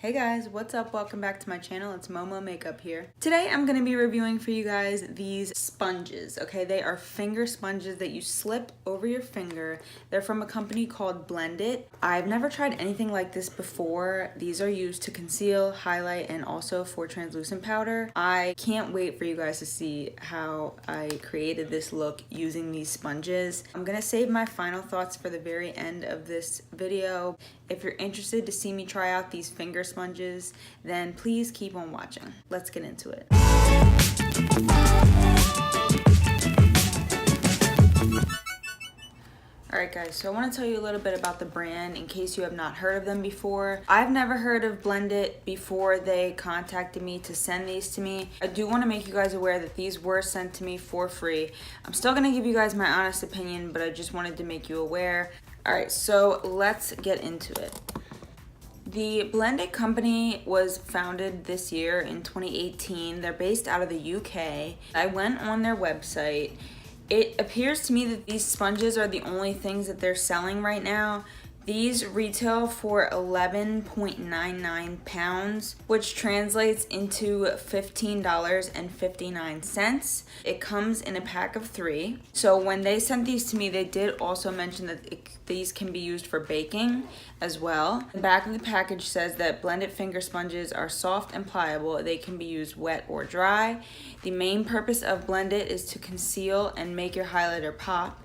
Hey guys, what's up? Welcome back to my channel. It's Momomakeup here. Today I'm going to be reviewing for you guys these sponges, okay? They are finger sponges that you slip over your finger. They're from a company called Blnd It. I've never tried anything like this before. These are used to conceal, highlight, and also for translucent powder. I can't wait for you guys to see how I created this look using these sponges. I'm going to save my final thoughts for the very end of this video. If you're interested to see me try out these finger sponges, then please keep on watching. Let's get into it. Alright guys, so I want to tell you a little bit about the brand in case you have not heard of them before. I've never heard of Blnd It before they contacted me to send these to me. I do want to make you guys aware that these were sent to me for free. I'm still going to give you guys my honest opinion, but I just wanted to make you aware. Alright, so let's get into it. The Blnd It company was founded this year in 2018. They're based out of the UK. I went on their website. It appears to me that these sponges are the only things that they're selling right now. These retail for £11.99, which translates into $15.59. It comes in a pack of 3. So when they sent these to me, they did also mention that these can be used for baking as well. The back of the package says that Blnd It finger sponges are soft and pliable. They can be used wet or dry. The main purpose of Blnd It is to conceal and make your highlighter pop.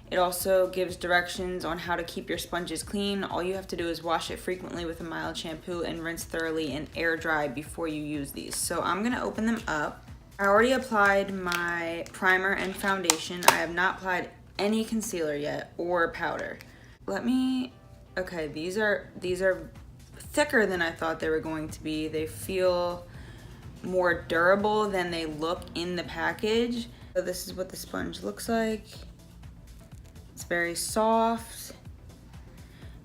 It also gives directions on how to keep your sponges clean. All you have to do is wash it frequently with a mild shampoo and rinse thoroughly and air dry before you use these. So I'm gonna open them up. I already applied my primer and foundation. I have not applied any concealer yet or powder. Okay, these are thicker than I thought they were going to be. They feel more durable than they look in the package. So this is what the sponge looks like. It's very soft.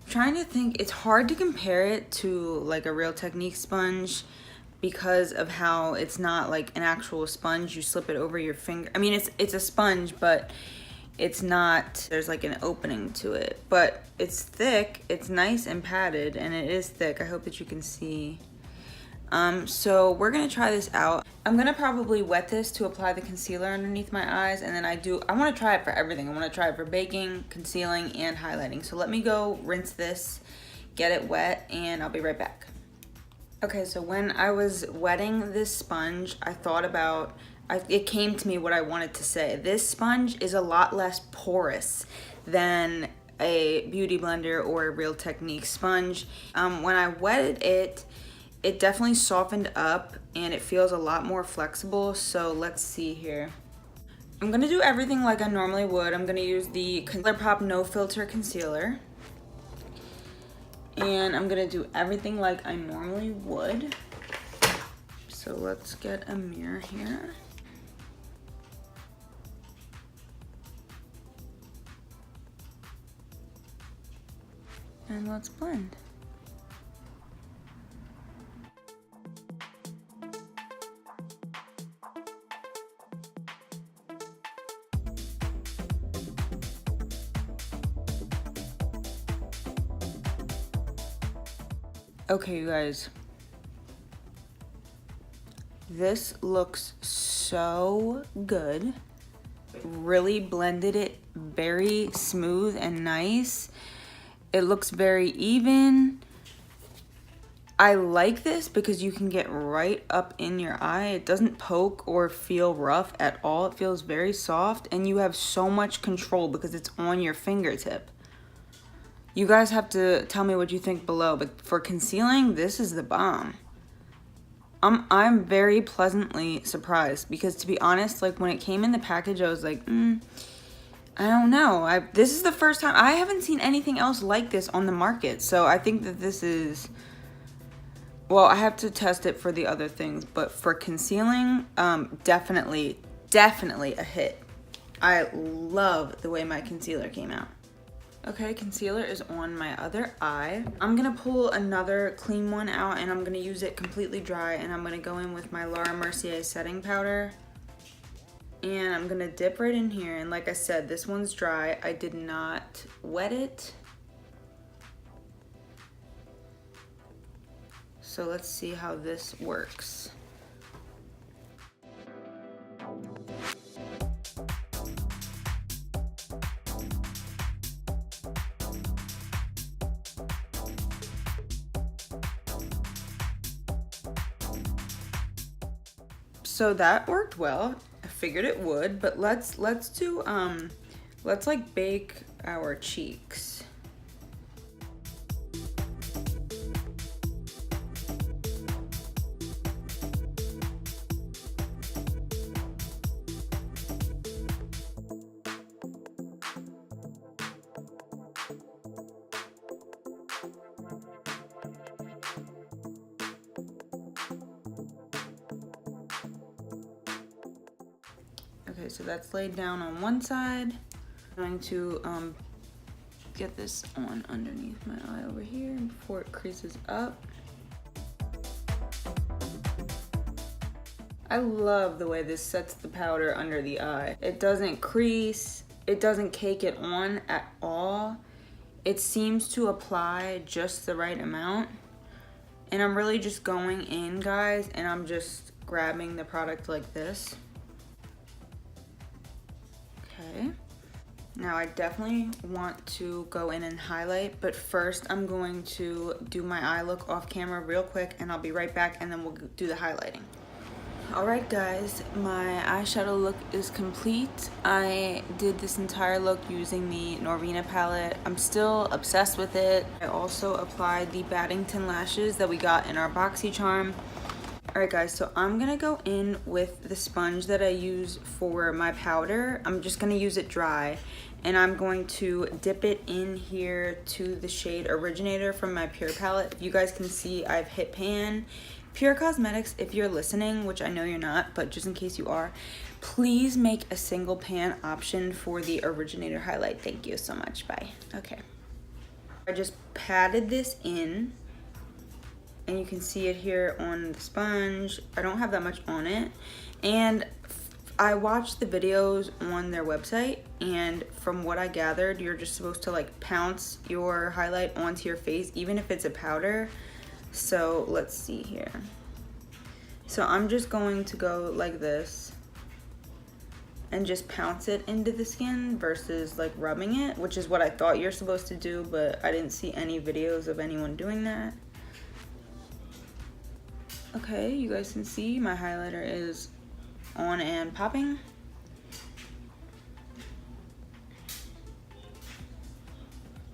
I'm trying to think, it's hard to compare it to like a Real Technique sponge because of how it's not like an actual sponge. You slip it over your finger. I mean, it's a sponge, but it's not, there's like an opening to it. But it's thick, it's nice and padded, and it is thick. I hope that you can see. So we're gonna try this out. I'm gonna probably wet this to apply the concealer underneath my eyes, and then I wanna try it for everything. I wanna try it for baking, concealing, and highlighting. So let me go rinse this, get it wet, and I'll be right back. Okay, so when I was wetting this sponge, I thought about, it came to me what I wanted to say. This sponge is a lot less porous than a Beauty Blender or a Real Technique sponge. When I wetted it, it definitely softened up and it feels a lot more flexible. So let's see here. I'm gonna do everything like I normally would. I'm gonna use the ColourPop No Filter Concealer. And I'm gonna do everything like I normally would. So let's get a mirror here. And let's blend. Okay, you guys, this looks so good. Really blended it very smooth and nice. It looks very even. I like this because you can get right up in your eye. It doesn't poke or feel rough at all. It feels very soft, and you have so much control because it's on your fingertip. You guys have to tell me what you think below, but for concealing, this is the bomb. I'm very pleasantly surprised because, to be honest, like when it came in the package, I was like, I don't know. This is the first time. I haven't seen anything else like this on the market, so I think that this is, well, I have to test it for the other things, but for concealing, definitely a hit. I love the way my concealer came out. Okay, concealer is on my other eye. I'm gonna pull another clean one out and I'm gonna use it completely dry, and I'm gonna go in with my Laura Mercier setting powder. And I'm gonna dip right in here, and like I said, this one's dry. I did not wet it. So let's see how this works. So that worked well. I figured it would, but let's do let's like bake our cheeks. Okay, so that's laid down on one side. I'm going to get this on underneath my eye over here before it creases up. I love the way this sets the powder under the eye. It doesn't crease, it doesn't cake it on at all. It seems to apply just the right amount. And I'm really just going in, guys, and I'm just grabbing the product like this. Okay. Now I definitely want to go in and highlight, but first I'm going to do my eye look off camera real quick, and I'll be right back, and then we'll do the highlighting. Alright guys, my eyeshadow look is complete. I did this entire look using the Norvina palette. I'm still obsessed with it. I also applied the Baddington lashes that we got in our BoxyCharm. Alright guys, so I'm gonna go in with the sponge that I use for my powder. I'm just gonna use it dry, and I'm going to dip it in here to the shade Originator from my Pure palette. If you guys can see, I've hit pan. Pure Cosmetics, if you're listening, which I know you're not, but just in case you are, please make a single pan option for the Originator highlight. Thank you so much. Bye. Okay. I just patted this in, and you can see it here on the sponge. I don't have that much on it, and I watched the videos on their website, and from what I gathered, you're just supposed to like pounce your highlight onto your face, even if it's a powder. So let's see here. So I'm just going to go like this and just pounce it into the skin versus like rubbing it, which is what I thought you're supposed to do, but I didn't see any videos of anyone doing that. Okay, you guys can see my highlighter is on and popping.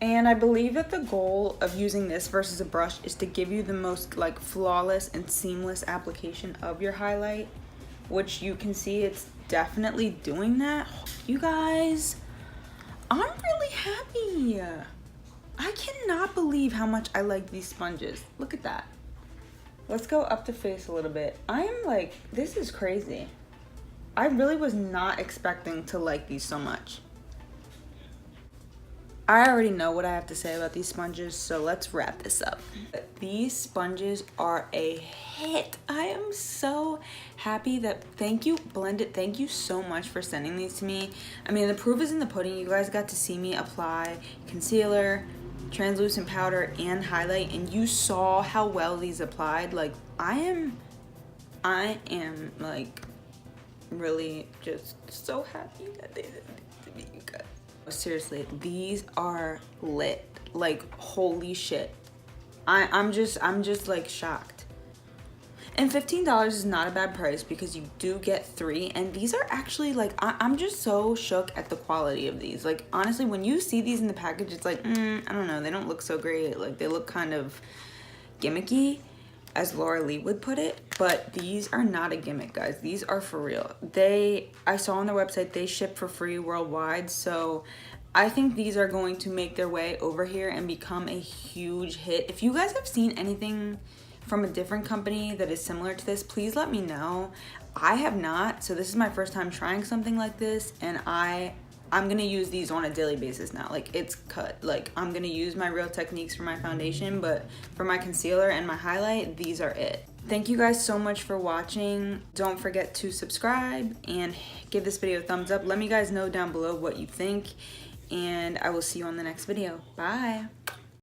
And I believe that the goal of using this versus a brush is to give you the most like flawless and seamless application of your highlight, which you can see it's definitely doing that. You guys, I'm really happy. I cannot believe how much I like these sponges. Look at that. Let's go up the face a little bit. I am like, this is crazy. I really was not expecting to like these so much. I already know what I have to say about these sponges, so let's wrap this up. These sponges are a hit. I am so happy that, thank you, Blnd It, thank you so much for sending these to me. I mean, the proof is in the pudding. You guys got to see me apply concealer, translucent powder, and highlight, and you saw how well these applied. Like, I am like really just so happy that they did it to me, you guys. Seriously, these are lit. Like, holy shit. I'm just like shocked. And $15 is not a bad price because you do get 3, and these are actually like, I'm just so shook at the quality of these. Like, honestly, when you see these in the package, it's like, I don't know, they don't look so great. Like, they look kind of gimmicky, as Laura Lee would put it, but these are not a gimmick, guys. These are for real. I saw on their website they ship for free worldwide, so I think these are going to make their way over here and become a huge hit. If you guys have seen anything from a different company that is similar to this, please let me know. I have not, so this is my first time trying something like this, and I'm gonna use these on a daily basis now. Like, it's cut. Like, I'm gonna use my Real Techniques for my foundation, but for my concealer and my highlight, these are it. Thank you guys so much for watching. Don't forget to subscribe and give this video a thumbs up. Let me guys know down below what you think, and I will see you on the next video. Bye.